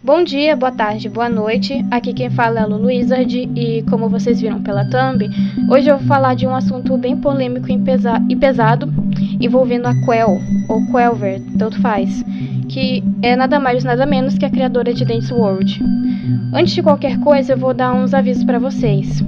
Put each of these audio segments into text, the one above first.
Bom dia, boa tarde, boa noite. Aqui quem fala é a Lulu Wizard e, como vocês viram pela thumb, hoje eu vou falar de um assunto bem polêmico e pesado envolvendo a Quell, ou Quelver, tanto faz, que é nada mais nada menos que a criadora de Dance World. Antes de qualquer coisa, eu vou dar uns avisos para vocês.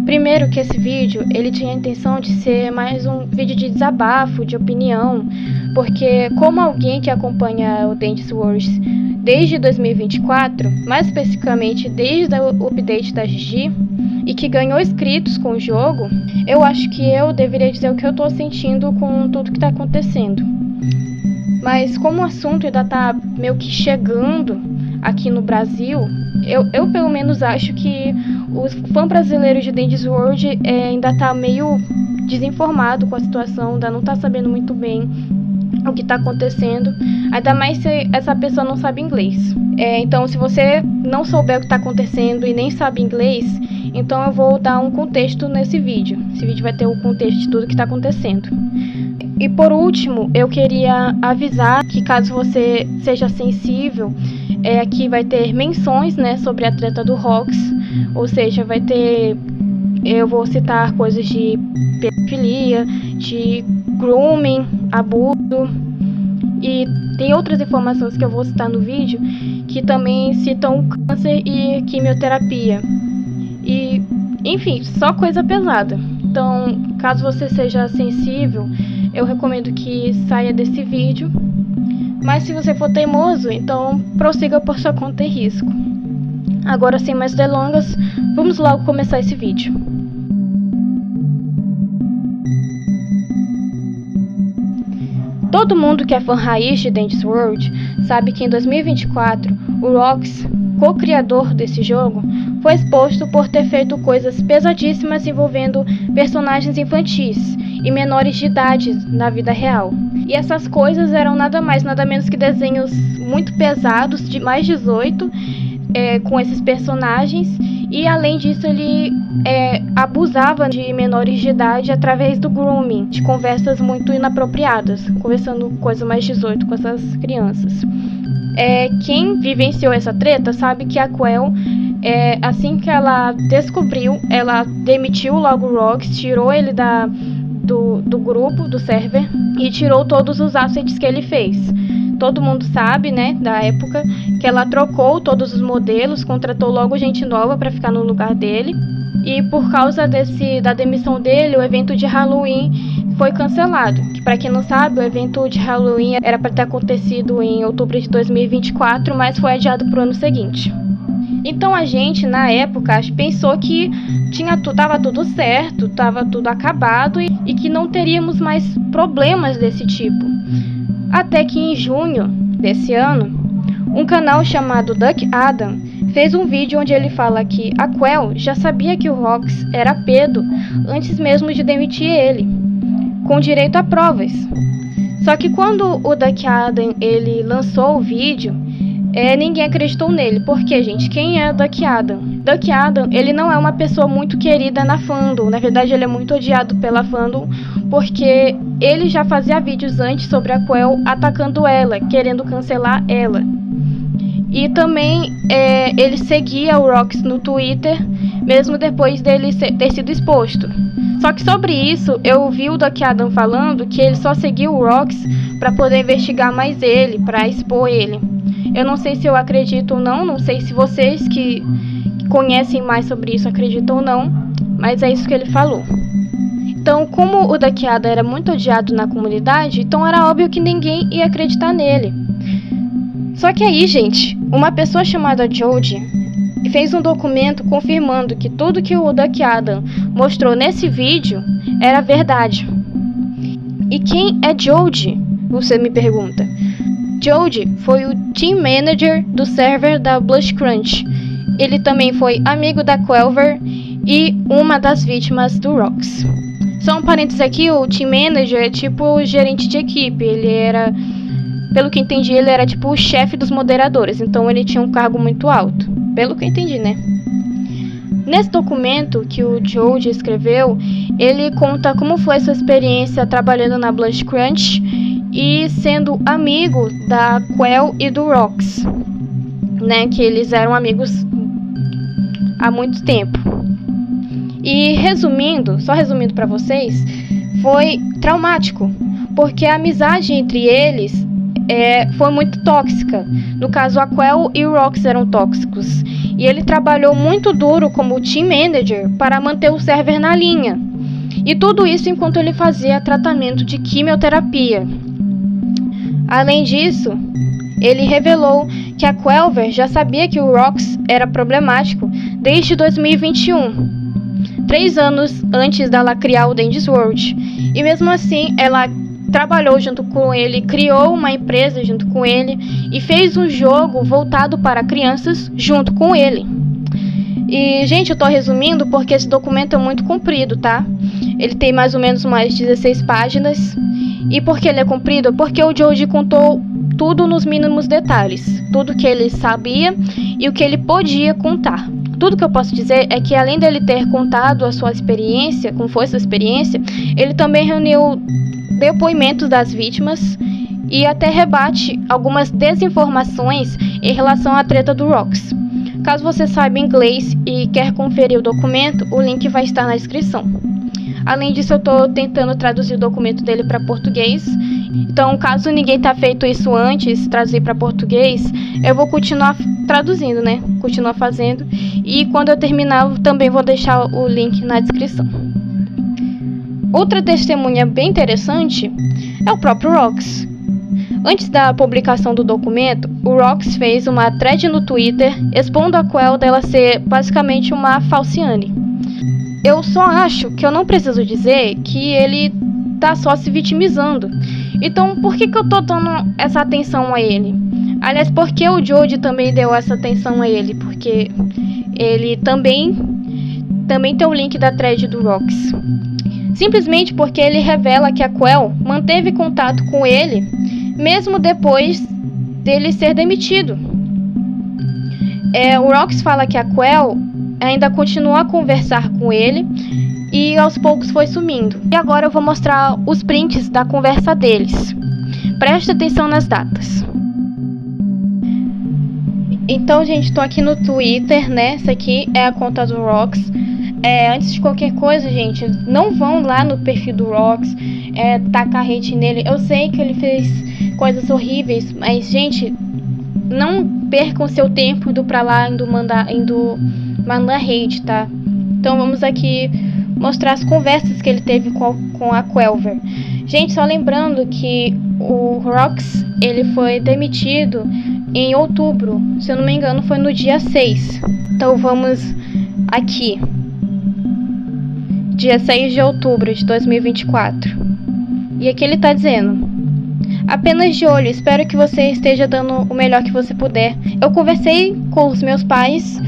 Primeiro, que esse vídeo ele tinha a intenção de ser mais um vídeo de desabafo, de opinião, porque como alguém que acompanha o Dance World desde 2024, mais especificamente desde o update da Gigi, e que ganhou inscritos com o jogo, eu acho que eu deveria dizer o que eu tô sentindo com tudo que tá acontecendo. Mas como o assunto ainda tá meio que chegando aqui no Brasil, eu pelo menos acho que o fã brasileiro de Dance World ainda tá meio desinformado com a situação, ainda não tá sabendo muito bem o que está acontecendo, ainda mais se essa pessoa não sabe inglês. Então, se você não souber o que está acontecendo e nem sabe inglês, então eu vou dar um contexto nesse vídeo. Esse vídeo vai ter o contexto de tudo que está acontecendo. E por último, eu queria avisar que caso você seja sensível, aqui vai ter menções, né, sobre a treta do Rox, ou seja, vai ter... Eu vou citar coisas de pedofilia, de grooming, abuso, e tem outras informações que eu vou citar no vídeo que também citam câncer e quimioterapia. E, enfim, só coisa pesada. Então, caso você seja sensível, eu recomendo que saia desse vídeo. Mas se você for teimoso, então prossiga por sua conta e risco. Agora, sem mais delongas, vamos logo começar esse vídeo. Todo mundo que é fã raiz de Dance World sabe que em 2024, o Rox, co-criador desse jogo, foi exposto por ter feito coisas pesadíssimas envolvendo personagens infantis e menores de idade na vida real. E essas coisas eram nada mais nada menos que desenhos muito pesados, de mais 18, com esses personagens, e além disso ele abusava de menores de idade através do grooming, de conversas muito inapropriadas, conversando coisa mais 18 com essas crianças. Quem vivenciou essa treta sabe que a Quell, assim que ela descobriu, ela demitiu logo o Rox, tirou ele do grupo, do server, e tirou todos os assets que ele fez. Todo mundo sabe, né, da época, que ela trocou todos os modelos, contratou logo gente nova para ficar no lugar dele. E por causa da demissão dele, o evento de Halloween foi cancelado. Que, para quem não sabe, o evento de Halloween era para ter acontecido em outubro de 2024, mas foi adiado para o ano seguinte. Então a gente, na época, pensou que tava tudo certo, tava tudo acabado e que não teríamos mais problemas desse tipo. Até que em junho desse ano, um canal chamado Duck Adam fez um vídeo onde ele fala que a Quell já sabia que o Rox era pedo antes mesmo de demitir ele, com direito a provas. Só que quando o Duck Adam ele lançou o vídeo, ninguém acreditou nele. Porque, gente, quem é Duck Adam? Duck Adam, ele não é uma pessoa muito querida na fandom. Na verdade, ele é muito odiado pela fandom, porque ele já fazia vídeos antes sobre a Quell atacando ela, querendo cancelar ela. E também ele seguia o Rox no Twitter, mesmo depois dele ter sido exposto. Só que sobre isso, eu vi o Duck Adam falando que ele só seguiu o Rox para poder investigar mais ele, para expor ele. Eu não sei se eu acredito ou não sei se vocês que conhecem mais sobre isso acreditam ou não, mas é isso que ele falou. Então, como o Duck Adam era muito odiado na comunidade, então era óbvio que ninguém ia acreditar nele. Só que aí, gente, uma pessoa chamada Jodie fez um documento confirmando que tudo que o Duck Adam mostrou nesse vídeo era verdade. E quem é Jodie? Você me pergunta. Jodie foi o team manager do server da Blush Crunch. Ele também foi amigo da Quelver e uma das vítimas do Rox. Só um parênteses aqui, o team manager é tipo o gerente de equipe. Ele era, pelo que entendi, ele era tipo o chefe dos moderadores. Então ele tinha um cargo muito alto. Pelo que eu entendi, né? Nesse documento que o Jodie escreveu, ele conta como foi sua experiência trabalhando na Blush Crunch e sendo amigo da Quell e do Rox. né, que eles eram amigos há muito tempo. E só resumindo para vocês, foi traumático, porque a amizade entre eles foi muito tóxica. No caso, a Quell e o Rox eram tóxicos. E ele trabalhou muito duro como team manager para manter o server na linha. E tudo isso enquanto ele fazia tratamento de quimioterapia. Além disso, ele revelou que a Quelver já sabia que o Rox era problemático desde 2021. 3 anos antes dela criar o Dangerous World. E mesmo assim, ela trabalhou junto com ele, criou uma empresa junto com ele e fez um jogo voltado para crianças junto com ele. E, gente, eu tô resumindo porque esse documento é muito comprido, tá? Ele tem mais ou menos umas 16 páginas. E por que ele é comprido? Porque o Joji contou tudo nos mínimos detalhes. Tudo que ele sabia e o que ele podia contar. Tudo que eu posso dizer é que, além dele ter contado a sua experiência, como foi sua experiência, ele também reuniu depoimentos das vítimas e até rebate algumas desinformações em relação à treta do Rox. Caso você saiba inglês e quer conferir o documento, o link vai estar na descrição. Além disso, eu estou tentando traduzir o documento dele para português. Então, caso ninguém tenha feito isso antes, traduzir para português, eu vou continuar traduzindo, né? Continuar fazendo. E quando eu terminar, eu também vou deixar o link na descrição. Outra testemunha bem interessante é o próprio Rox. Antes da publicação do documento, o Rox fez uma thread no Twitter expondo a Quell dela ser basicamente uma falciane. Eu só acho que eu não preciso dizer que ele tá só se vitimizando. Então, por que eu tô dando essa atenção a ele? Aliás, porque o Joji também deu essa atenção a ele? Porque ele também tem o link da thread do Rox. Simplesmente porque ele revela que a Quell manteve contato com ele mesmo depois dele ser demitido. O Rox fala que a Quell ainda continuou a conversar com ele e aos poucos foi sumindo. E agora eu vou mostrar os prints da conversa deles. Preste atenção nas datas. Então, gente, tô aqui no Twitter, né? Essa aqui é a conta do Rox. Antes de qualquer coisa, gente, não vão lá no perfil do Rox tacar hate nele. Eu sei que ele fez coisas horríveis, mas, gente, não percam seu tempo indo pra lá, indo mandar hate, tá? Então vamos aqui mostrar as conversas que ele teve com a Quelver. Gente, só lembrando que o Rox, ele foi demitido em outubro. Se eu não me engano, foi no dia 6. Então vamos aqui. Dia 6 de outubro de 2024. E aqui ele tá dizendo: apenas de olho, espero que você esteja dando o melhor que você puder. Eu conversei com os meus pais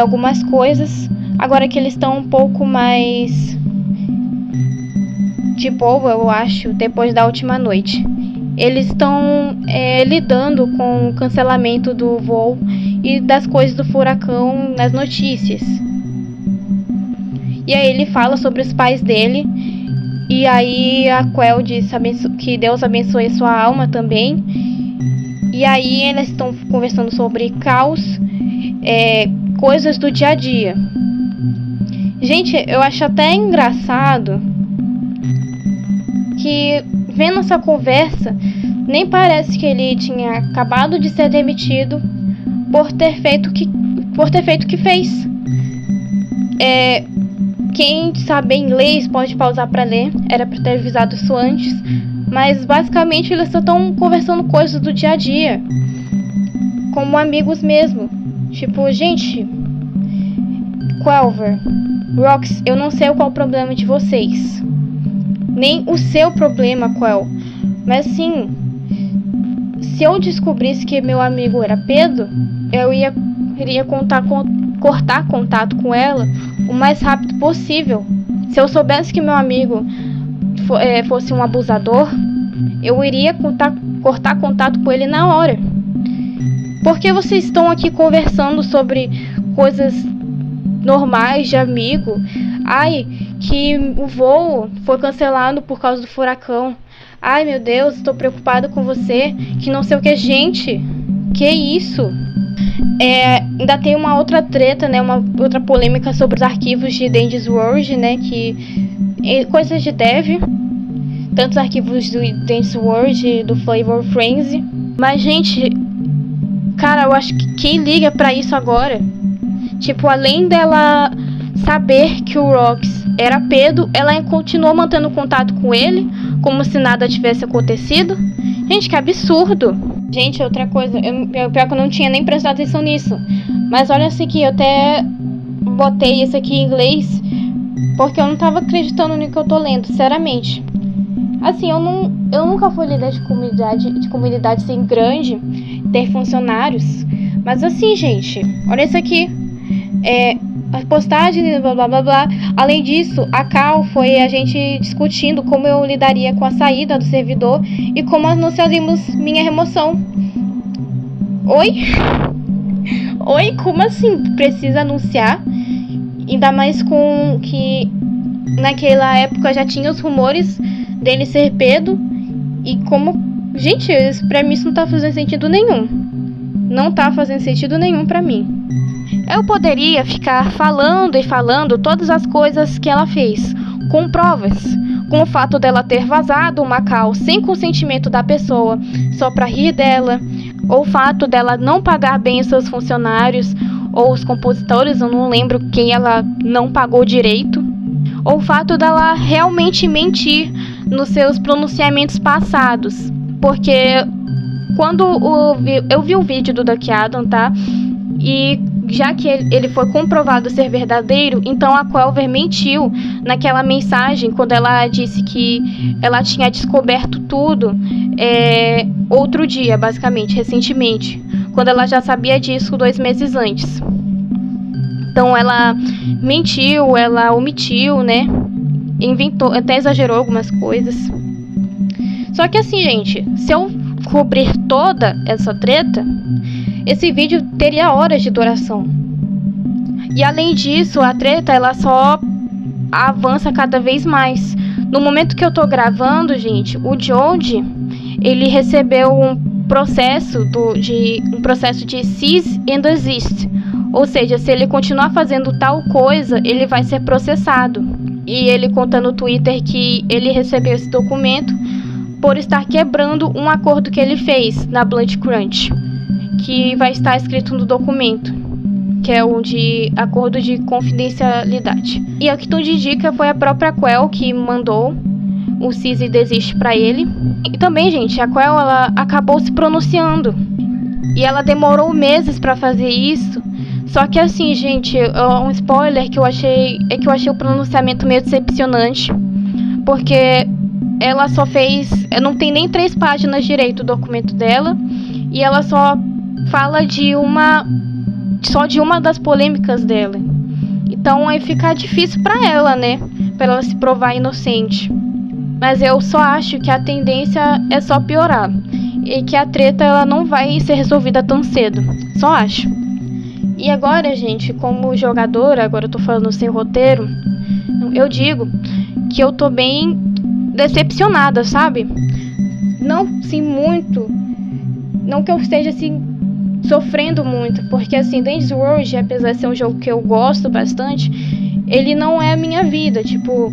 algumas coisas, agora que eles estão um pouco mais de boa, eu acho, depois da última noite. Eles estão lidando com o cancelamento do voo e das coisas do furacão nas notícias. E aí ele fala sobre os pais dele. E aí a Quell diz que Deus abençoe sua alma também. E aí eles estão conversando sobre caos, coisas do dia a dia. Gente, eu acho até engraçado que, vendo essa conversa, nem parece que ele tinha acabado de ser demitido por ter feito o que fez. Quem sabe inglês pode pausar para ler. Era para ter avisado isso antes. Mas basicamente eles só estão conversando coisas do dia a dia, como amigos mesmo. Tipo, gente, Quelver, Rox, eu não sei qual é o problema de vocês, nem o seu problema, Quell. Mas sim, se eu descobrisse que meu amigo era Pedro, eu iria cortar contato com ela o mais rápido possível. Se eu soubesse que meu amigo fosse um abusador, eu iria cortar contato com ele na hora. Por que vocês estão aqui conversando sobre coisas normais de amigo? Ai, que o voo foi cancelado por causa do furacão. Ai, meu Deus, estou preocupado com você, que não sei o que. Gente, que isso? Ainda tem uma outra treta, né? Uma outra polêmica sobre os arquivos de Dangerous World, né? Coisas de dev. Tantos arquivos do Dangerous World, do Flavor Frenzy. Mas, gente, cara, eu acho que quem liga pra isso agora? Tipo, além dela saber que o Rox era pedo, ela continuou mantendo contato com ele, como se nada tivesse acontecido. Gente, que absurdo. Gente, outra coisa, pior que eu não tinha nem prestado atenção nisso. Mas olha isso aqui, eu até botei isso aqui em inglês, porque eu não tava acreditando no que eu tô lendo, sinceramente. Assim, eu nunca fui líder de comunidade assim, grande, ter funcionários. Mas assim, gente, olha isso aqui. A postagem, blá blá blá blá. Além disso, a Cal foi a gente discutindo como eu lidaria com a saída do servidor e como anunciaríamos minha remoção. Oi? Oi? Como assim? Precisa anunciar? Ainda mais com que naquela época já tinha os rumores dele ser pedo. E como... Gente, pra mim isso não tá fazendo sentido nenhum. Não tá fazendo sentido nenhum pra mim. Eu poderia ficar falando e falando todas as coisas que ela fez, com provas, com o fato dela ter vazado uma call sem consentimento da pessoa, só pra rir dela, ou o fato dela não pagar bem os seus funcionários, ou os compositores, eu não lembro quem ela não pagou direito, ou o fato dela realmente mentir nos seus pronunciamentos passados, porque quando eu vi o vídeo do Duck Adam, tá? E já que ele foi comprovado ser verdadeiro, então a Quelver mentiu naquela mensagem quando ela disse que ela tinha descoberto tudo outro dia, basicamente, recentemente, quando ela já sabia disso 2 meses antes. Então ela mentiu, ela omitiu, né? Inventou, até exagerou algumas coisas. Só que assim, gente, se eu cobrir toda essa treta, esse vídeo teria horas de duração. E além disso, a treta ela só avança cada vez mais. No momento que eu tô gravando, gente, o George, ele recebeu um processo de cease and desist. Ou seja, se ele continuar fazendo tal coisa, ele vai ser processado. E ele conta no Twitter que ele recebeu esse documento por estar quebrando um acordo que ele fez na Blood Crunch, que vai estar escrito no documento, que é o de acordo de confidencialidade. E a questão de dica foi a própria Quell que mandou o cease e desist para ele. E também, gente, a Quell ela acabou se pronunciando e ela demorou meses para fazer isso. Só que assim, gente, um spoiler que eu achei o pronunciamento meio decepcionante, porque ela só fez, não tem nem 3 páginas direito o documento dela, e ela só fala de uma das polêmicas dela. Então aí fica difícil pra ela, né? Pra ela se provar inocente. Mas eu só acho que a tendência é só piorar. E que a treta ela não vai ser resolvida tão cedo. Só acho. E agora, gente, como jogadora, agora eu tô falando sem roteiro, eu digo que eu tô bem decepcionada, sabe? Não, sim, muito. Não que eu esteja, assim, sofrendo muito, porque assim, Dangerous World, apesar de ser um jogo que eu gosto bastante, ele não é a minha vida, tipo,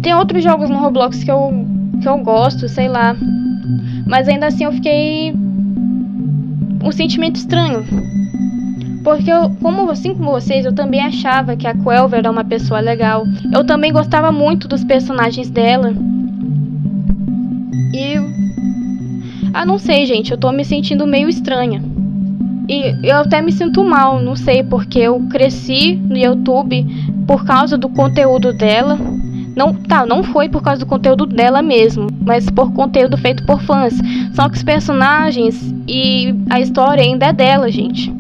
tem outros jogos no Roblox que eu gosto, sei lá, mas ainda assim eu fiquei um sentimento estranho, porque assim como vocês, eu também achava que a Quelver era uma pessoa legal, eu também gostava muito dos personagens dela, e não sei, gente, eu tô me sentindo meio estranha. E eu até me sinto mal, não sei, porque eu cresci no YouTube por causa do conteúdo dela. Não foi por causa do conteúdo dela mesmo, mas por conteúdo feito por fãs. Só que os personagens e a história ainda é dela, gente.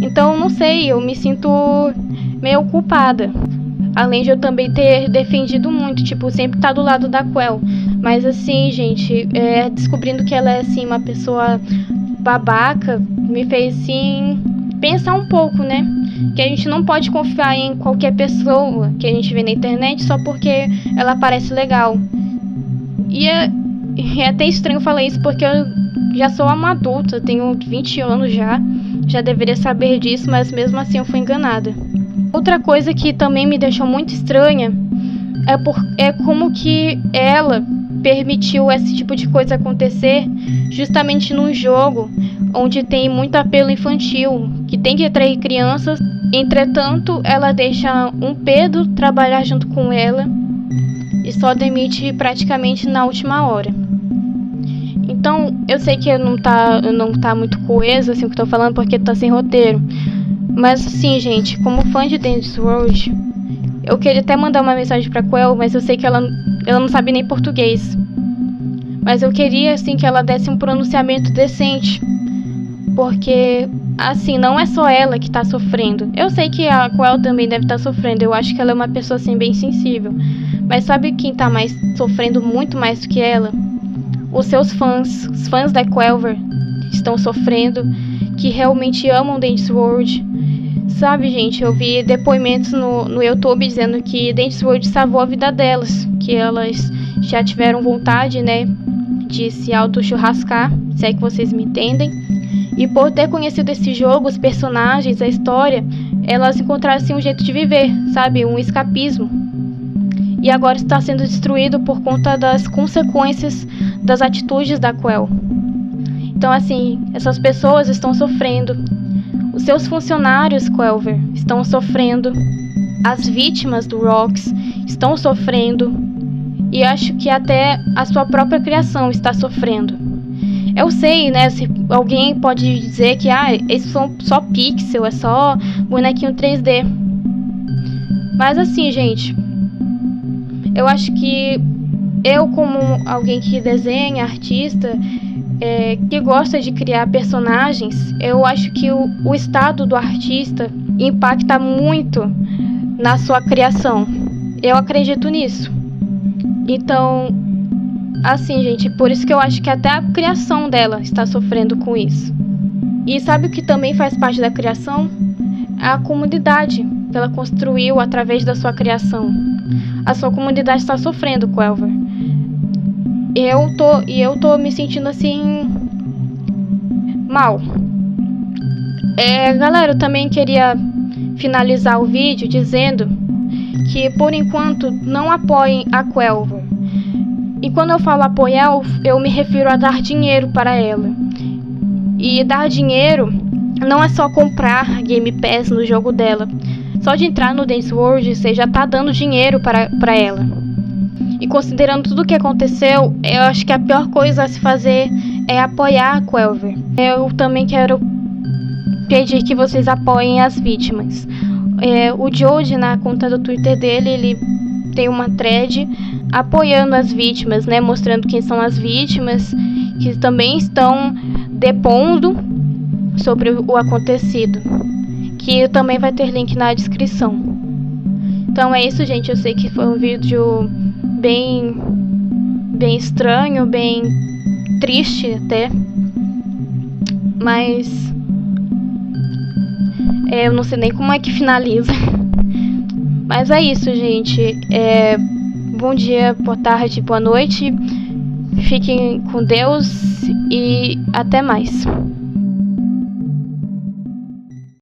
Então, não sei, eu me sinto meio culpada. Além de eu também ter defendido muito, tipo, sempre tá do lado da Quell. Mas assim, gente, descobrindo que ela é, assim, uma pessoa babaca, me fez, assim, pensar um pouco, né? Que a gente não pode confiar em qualquer pessoa que a gente vê na internet só porque ela parece legal. E é até estranho falar isso, porque eu já sou uma adulta, tenho 20 anos já deveria saber disso, mas mesmo assim eu fui enganada. Outra coisa que também me deixou muito estranha é como que ela permitiu esse tipo de coisa acontecer justamente num jogo onde tem muito apelo infantil, que tem que atrair crianças. Entretanto, ela deixa um Pedro trabalhar junto com ela e só demite praticamente na última hora. Então, eu sei que não tá muito coeso assim o que eu tô falando, porque tá sem roteiro. Mas assim, gente, como fã de Dangerous World, eu queria até mandar uma mensagem pra Quell, mas eu sei que ela não sabe nem português. Mas eu queria, assim, que ela desse um pronunciamento decente. Porque, assim, não é só ela que tá sofrendo. Eu sei que a Quell também deve estar sofrendo. Eu acho que ela é uma pessoa, assim, bem sensível. Mas sabe quem tá sofrendo muito mais do que ela? Os seus fãs. Os fãs da Quelver estão sofrendo, que realmente amam Dangerous World. Sabe, gente, eu vi depoimentos no YouTube dizendo que Dangerous World salvou a vida delas, que elas já tiveram vontade, né, de se auto-churrascar, se é que vocês me entendem. E por ter conhecido esse jogo, os personagens, a história, elas encontraram assim um jeito de viver, sabe, um escapismo. E agora está sendo destruído por conta das consequências das atitudes da Quell. Então, assim, essas pessoas estão sofrendo. Os seus funcionários, Quelver, estão sofrendo. As vítimas do Rox estão sofrendo. E acho que até a sua própria criação está sofrendo. Eu sei, né, se alguém pode dizer que esses são só pixel, é só bonequinho 3D. Mas assim, gente, eu acho que eu, como alguém que desenha, artista, que gosta de criar personagens, eu acho que o estado do artista impacta muito na sua criação. Eu acredito nisso. Então, assim, gente, por isso que eu acho que até a criação dela está sofrendo com isso. E sabe o que também faz parte da criação? A comunidade que ela construiu através da sua criação. A sua comunidade está sofrendo, Quelver. Eu tô me sentindo assim mal. Galera, eu também queria finalizar o vídeo dizendo que por enquanto não apoiem a Quelver. E quando eu falo apoiar, eu me refiro a dar dinheiro para ela. E dar dinheiro não é só comprar Game Pass no jogo dela. Só de entrar no Dangerous World, você já tá dando dinheiro para ela. E considerando tudo o que aconteceu, eu acho que a pior coisa a se fazer é apoiar a Quelver. Eu também quero pedir que vocês apoiem as vítimas. O George, na conta do Twitter dele, ele tem uma thread apoiando as vítimas, né? Mostrando quem são as vítimas, que também estão depondo sobre o acontecido. Que também vai ter link na descrição. Então é isso, gente. Eu sei que foi um vídeo bem estranho, bem triste até, mas eu não sei nem como é que finaliza. Mas é isso, gente. Bom dia, boa tarde, boa noite. Fiquem com Deus e até mais.